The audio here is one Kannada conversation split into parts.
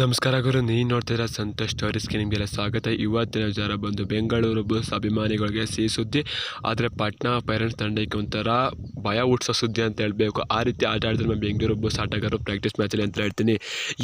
ನಮಸ್ಕಾರ ಗುರು, ನೀನು ನೋಡ್ತಿರೋ ಸಂತೋಷ್ ಸ್ಟೋರೀಸ್ಗೆ ನಿಮಗೆಲ್ಲ ಸ್ವಾಗತ. ಇವತ್ತಿನ ವಿಚಾರ ಬಂದು ಬೆಂಗಳೂರು ಬುಲ್ಸ್ ಅಭಿಮಾನಿಗಳಿಗೆ ಸಿಹಿ ಸುದ್ದಿ. ಆದರೆ ಪಟ್ನಾ ಪೈರೇಟ್ಸ್ ತಂಡಕ್ಕೆ ಒಂಥರ ಭಯ ಹುಟ್ಟಿಸೋ ಸುದ್ದಿ ಅಂತ ಹೇಳಬೇಕು. ಆ ರೀತಿ ಆಟ ಆಡಿದ್ರೆ ನಮ್ಮ ಬೆಂಗಳೂರು ಬುಲ್ಸ್ ಆಟಗಾರರು ಪ್ರಾಕ್ಟೀಸ್ ಮ್ಯಾಚಲ್ಲಿ ಅಂತ ಹೇಳ್ತೀನಿ.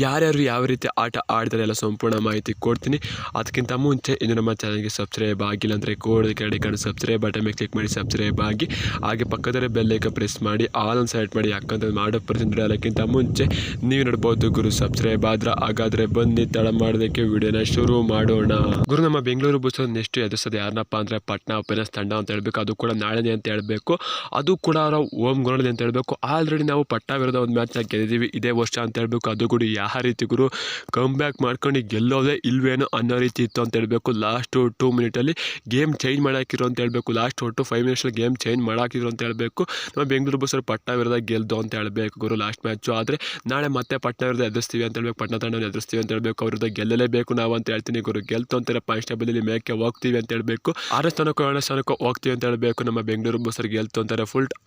ಯಾರ್ಯಾರು ಯಾವ ರೀತಿ ಆಟ ಆಡ್ತಾರೆ ಎಲ್ಲ ಸಂಪೂರ್ಣ ಮಾಹಿತಿ ಕೊಡ್ತೀನಿ. ಅದಕ್ಕಿಂತ ಮುಂಚೆ ಇನ್ನು ನಮ್ಮ ಚಾನಲ್ಗೆ ಸಬ್ಸ್ಕ್ರೈಬ್ ಆಗಿಲ್ಲ ಅಂದರೆ ಕೆಳಗಡೆ ಕಾಣೋ ಸಬ್ಸ್ಕ್ರೈಬ್ ಬಟನ್ ಮೇಲೆ ಕ್ಲಿಕ್ ಮಾಡಿ ಸಬ್ಸ್ಕ್ರೈಬ್ ಆಗಿ, ಹಾಗೆ ಪಕ್ಕದಲ್ಲೇ ಬೆಲ್ಲೈಕನ್ ಪ್ರೆಸ್ ಮಾಡಿ ಆಲ್ ಅನ್ನು ಸೆಲೆಕ್ಟ್ ಮಾಡಿ. ಯಾಕಂದ್ರೆ ಮಾಡೋ ಪ್ರತಿಯೊಂದು ಅದಕ್ಕಿಂತ ಮುಂಚೆ ನೀವು ನೋಡ್ಬೋದು ಗುರು. ಸಬ್ಸ್ಕ್ರೈಬ್ ಆದ್ರೆ ಹಾಗಾದರೆ ಬನ್ನಿ ತಡ ಮಾಡೋದಕ್ಕೆ ವಿಡಿಯೋನ ಶುರು ಮಾಡೋಣ. ಗುರು, ನಮ್ಮ ಬೆಂಗಳೂರು ಬುಲ್ಸ್ ನೆಕ್ಸ್ಟ್ ಎದುರಿಸೋದು ಯಾರನ್ನಪ್ಪ ಅಂದರೆ ಪಟ್ನಾ ಪೈರೇಟ್ಸ್ ತಂಡ ಅಂತ ಹೇಳಬೇಕು. ಅದು ಕೂಡ ನಾಳೆನೇ ಅಂತ ಹೇಳಬೇಕು. ಅದು ಕೂಡ ಅವರ ಹೋಮ್ ಗ್ರೌಂಡ್ ಅಂತ ಹೇಳಬೇಕು. ಆಲ್ರೆಡಿ ನಾವು ಪಟ್ನಾ ವಿರುದ್ಧ ಒಂದು ಮ್ಯಾಚ್ನ ಗೆದ್ದಿದ್ದೀವಿ ಇದೇ ವರ್ಷ ಅಂತ ಹೇಳಬೇಕು. ಅದು ಕೂಡ ಯಾವ ರೀತಿ ಗುರು ಕಮ್ ಬ್ಯಾಕ್ ಮಾಡ್ಕೊಂಡು ಗೆಲ್ಲೋದೇ ಇಲ್ವೇನೋ ಅನ್ನೋ ರೀತಿ ಇತ್ತು ಅಂತ ಹೇಳಬೇಕು. ಲಾಸ್ಟು 2 ಮಿನಿಟಲ್ಲಿ ಗೇಮ್ ಚೇಂಜ್ ಮಾಡಾಕಿರೋ ಅಂತ ಹೇಳಬೇಕು. ಲಾಸ್ಟ್ ಒಟ್ಟು 5 ಮಿನಿಟ್ಸಲ್ಲಿ ಗೇಮ್ ಚೇಂಜ್ ಮಾಡಾಕಿದ್ರು ಅಂತ ಹೇಳಬೇಕು. ನಮ್ಮ ಬೆಂಗಳೂರು ಬುಲ್ಸ್ ಪಟ್ನಾ ವಿರುದ್ಧ ಗೆಲ್ದು ಅಂತ ಹೇಳಬೇಕು ಗುರು ಲಾಸ್ಟ್ ಮ್ಯಾಚು. ಆದರೆ ನಾಳೆ ಮತ್ತೆ ಪಟ್ನಾ ವಿರುದ್ಧ ಎದುರಿಸ್ತೀವಿ ಅಂತ ಹೇಳಬೇಕು. ಪಟ್ನಾ ತಂಡ ಎದುರಿಸ್ತೀವಿ ಅಂತ ಹೇಳಬೇಕು. ಅವ್ರದ್ದು ಗೆಲ್ಲಲೇಬೇಕು ನಾವು ಅಂತ ಹೇಳ್ತೀನಿ ಗುರು. ಗೆಲ್ತು ಅಂತಾರೆ ಪಾಯಿಂಟ್ಸ್ ಟೇಬಲಲ್ಲಿ ಮೇಕೆ ಹೋಗ್ತೀವಿ ಅಂತ ಹೇಳಬೇಕು. 6 ಸ್ಥಾನಕ್ಕೂ 7 ಸ್ಥಾನಕ್ಕೂ ಹೋಗ್ತೀವಿ ಅಂತ ಹೇಳಬೇಕು. ನಮ್ಮ ಬೆಂಗಳೂರು ಬುಲ್ಸ್ ಗೆಲ್ತು ಅಂತಾರೆ.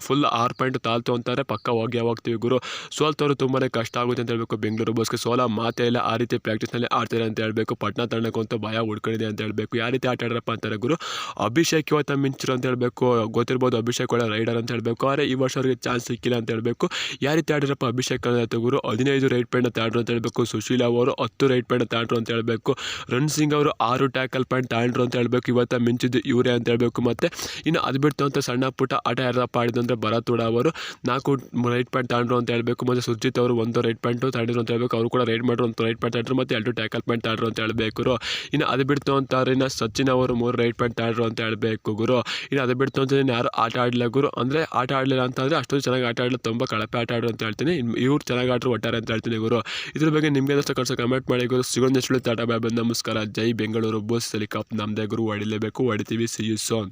ಫುಲ್ 6 ಪಾಯಿಂಟ್ ತಾಳ್ತು ಅಂತಾರೆ. ಪಕ್ಕ ಹೋಗ್ತೀವಿ ಗುರು. ಸೋಲ್ತವ್ರು ತುಂಬಾ ಕಷ್ಟ ಆಗುತ್ತೆ ಅಂತ ಹೇಳಬೇಕು. ಬೆಂಗಳೂರು ಬುಲ್ಸ್ಗೆ ಸೋಲ ಮಾತೇ ಇಲ್ಲ. ಆ ರೀತಿ ಪ್ರಾಕ್ಟೀಸ್ನಲ್ಲಿ ಆಡ್ತಾರೆ ಅಂತ ಹೇಳಬೇಕು. ಪಟ್ನಾ ತಂಡಕ್ಕಂತೂ ಭಯ ಉಳ್ಕೊಂಡಿದೆ ಅಂತ ಹೇಳಬೇಕು. ಯಾವ ರೀತಿ ಆಟ ಆಡ್ರಪ್ಪ ಅಂತಾರೆ ಗುರು. ಅಭಿಷೇಕ್ ಇವತ್ತು ಮಿಂಚರು ಅಂತ ಹೇಳಬೇಕು. ಗೊತ್ತಿರ್ಬೋದು ಅಭಿಷೇಕ್ ಒಳ್ಳೆ ರೈಡರ್ ಅಂತ ಹೇಳಬೇಕು. ಆದರೆ ಈ ವರ್ಷ ಅವ್ರಿಗೆ ಚಾನ್ಸ್ ಸಿಕ್ಕಿಲ್ಲ ಅಂತ ಹೇಳಬೇಕು. ಯಾವ ರೀತಿ ಆಡಿರಪ್ಪ ಅಭಿಷೇಕ್ ಅಂತ ಗುರು. 15 ರೈಟ್ ಪಾಯಿಂಟ್ ತಾಂಡ್ರು ಅಂತ ಹೇಳಬೇಕು. ಸುಶೀಲ್ ಅವರು 10 ರೈಟ್ ಪಾಯಿಂಟ್ ತಾಂಡ್ರು ಅಂತ ಹೇಳಬೇಕು. ರಣ್ ಸಿಂಗ್ ಅವರು 6 ಟ್ಯಾಕಲ್ ಪಾಯಿಂಟ್ ತಾಂಡ್ರು ಅಂತ ಹೇಳಬೇಕು. ಇವತ್ತು ಮಿಂಚಿದ್ದು ಇವರೇ ಅಂತ ಹೇಳಬೇಕು. ಮತ್ತು ಇನ್ನು ಅದು ಬಿಡ್ತು ಅಂತ ಸಣ್ಣ ಪುಟ್ಟ ಆಟ ಯಾರಪ್ಪ ಆಡಿದಂದ್ರೆ ಭರತ್ ಹುಡಾ ಅವರು 4 ರೈಟ್ ಪಾಯಿಂಟ್ ತಾಂಡ್ರು ಅಂತ ಹೇಳಬೇಕು. ಮತ್ತು ಸುರ್ಜಿತ್ ಅವರು 1 ರೈಟ್ ಪಾಯಿಂಟು ತಾಂಡಿದ್ರು ಅಂತ ಹೇಳಬೇಕು. ಅವರು ಕೂಡ ರೈಡ್ ಮಾಡ್ರು 1 ರೈಟ್ ಪಾಯಿಂಟ್ ತಾಂಡ್ರು ಮತ್ತು 2 ಟ್ಯಾಕಲ್ ಪಾಯಿಂಟ್ ತಾಂಡ್ರು ಅಂತ ಹೇಳಬೇಕು. ಇನ್ನು ಅದು ಬಿಡ್ತು ಅಂತಾರೆ ಇನ್ನು ಸಚಿನ್ ಅವರು 3 ರೈಟ್ ಪಾಯಿಂಟ್ ತಾಂಡ್ರು ಅಂತ ಹೇಳಬೇಕು ಗುರು. ಇನ್ನು ಅದು ಬಿಡ್ತು ಅಂತ ಯಾರು ಆಟ ಆಡಲಿಲ್ಲ ಗುರು. ಅಂದರೆ ಆಟ ಆಡಲಿಲ್ಲ ಅಂತಂದರೆ ಅಷ್ಟೊಂದು ಚೆನ್ನಾಗಿ ಆಟ ಆಡಲಿಲ್ಲ, ತುಂಬ ಕಳಪೆ ಆಟ ಆಡರು ಅಂತ ಹೇಳ್ತೀನಿ. ಇವ್ರು ಚೆನ್ನಾಗಿ ಆಡ್ರು ಒಟ್ಟಾರೆ ಅಂತ ಹೇಳ್ತೀನಿ ಗುರು. ಇದ್ರ ಬಗ್ಗೆ ನಿಮಗೆ ಏನಾದ್ರು ಕಳ್ಸೋ ಕಮೆಂಟ್ ಮಾಡಿ ಗುರು. ಸಿಗೋಣ ನೆಕ್ಸ್ಟ್ ಟಾಟಾ ಬಾಯ್ ಬಾಯ್, ನಮಸ್ಕಾರ. ಜೈ ಬೆಂಗಳೂರು ಬುಲ್ಸ್. ಕಪ್ ನಮ್ಮದೇ ಗುರು. ಹೊಡಿಲೇಬೇಕು, ಹೊಡಿತೀವಿ. See you soon.